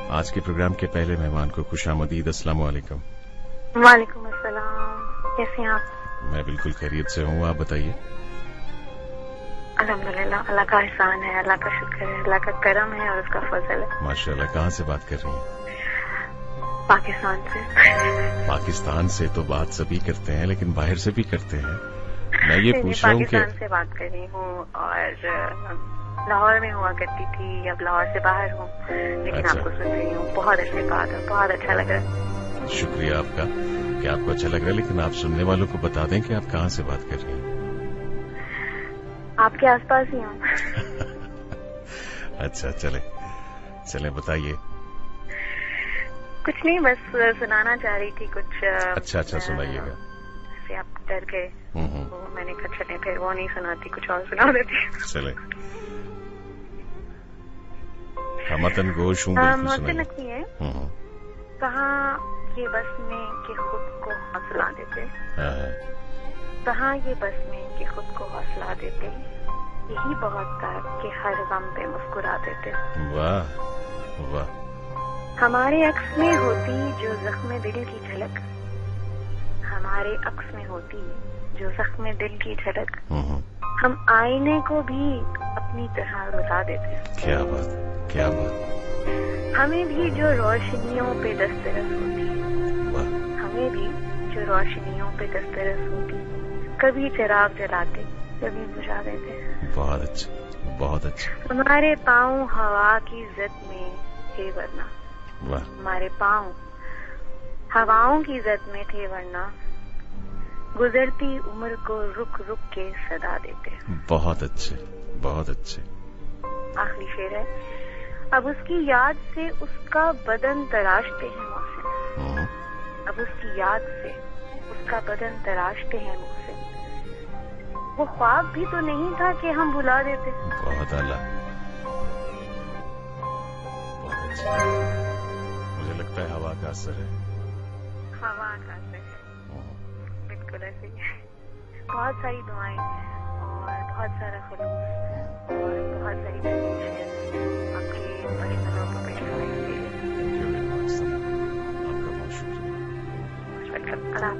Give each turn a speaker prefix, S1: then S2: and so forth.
S1: آج کے پروگرام کے پہلے مہمان کو خوش آمدید. السلام علیکم.
S2: وعلیکم السلام. کیسے ہیں آپ؟
S1: میں بالکل خیریت سے ہوں. آپ بتائیے.
S2: الحمدللہ. اللہ کا احسان ہے, اللہ کا شکر ہے, اللہ کا کرم ہے اور اس کا فضل ہے.
S1: ماشاء اللہ. کہاں سے بات کر رہی ہیں؟
S2: پاکستان سے.
S1: پاکستان سے تو بات سبھی کرتے ہیں, لیکن باہر سے بھی کرتے ہیں. میں یہ پوچھ رہا ہوں کہ
S2: پاکستان سے بات کر رہی ہوں اور لاہور میں ہوا کرتی تھی, اب لاہور سے باہر ہوں, لیکن آپ کو سن رہی ہوں. بہت اچھی بات ہے, بہت اچھا لگ رہا ہے.
S1: شکریہ آپ کا کہ آپ کو اچھا لگ رہا ہے, لیکن آپ سننے والوں کو بتا دیں کہ آپ کہاں سے بات کر رہی ہیں.
S2: آپ کے آس پاس ہی ہوں.
S1: اچھا, چلیں بتائیے.
S2: کچھ نہیں, بس سنانا چاہ رہی تھی کچھ.
S1: اچھا سنائیے گا.
S2: جیسے آپ ڈر گئے وہ میں نے کچھ چلے, پھر وہ نہیں سناتی, کچھ اور سنا دیتی.
S1: چلے ہمتن گوش ہوں.
S2: محسن نقوی ہے. کہاں یہ بس میں کہ خود کو حوصلہ دیتے, کہاں یہ بس میں کہ خود کو حوصلہ دیتے, یہی بہت تھا کہ ہر غم پہ مسکرا دیتے.
S1: واہ واہ.
S2: ہمارے عکس میں ہوتی جو زخم دل کی جھلک, ہمارے عکس میں ہوتی جو زخم دل کی جھلک, ہم آئینے کو بھی اپنی طرح رلا دیتے.
S1: کیا بات, کیا بات.
S2: ہمیں بھی جو روشنیوں پہ دسترس ہوتی, ہمیں بھی جو روشنیوں پہ دسترس ہوتی, کبھی چراغ جلاتے کبھی بجھا دیتے.
S1: بہت اچھا, بہت اچھا.
S2: ہمارے پاؤں ہوا کی زد میں تھے ورنہ, ہمارے پاؤں ہواؤں کی زد میں تھے ورنہ, گزرتی عمر کو رک رک کے صدا دیتے.
S1: بہت اچھے, بہت اچھے.
S2: آخری شعر ہے. اب اس کی یاد سے اس کا بدن تراشتے ہیں محسن, اب اس کی یاد سے اس کا بدن تراشتے ہیں محسن, وہ خواب بھی تو نہیں تھا کہ ہم بھلا دیتے.
S1: بہت اعلیٰ, بہت اچھا. مجھے لگتا ہے ہوا کا اثر ہے.
S2: ہوا کا اثر ہے, بالکل ایسے ہی. بہت ساری دعائیں اور بہت سارا خلوص اور بہت ساری تشویشیں آپ کے پرسنل اور پروفیشنل لائف کے لیے.
S1: آپ کا بہت شکریہ.
S2: اللہ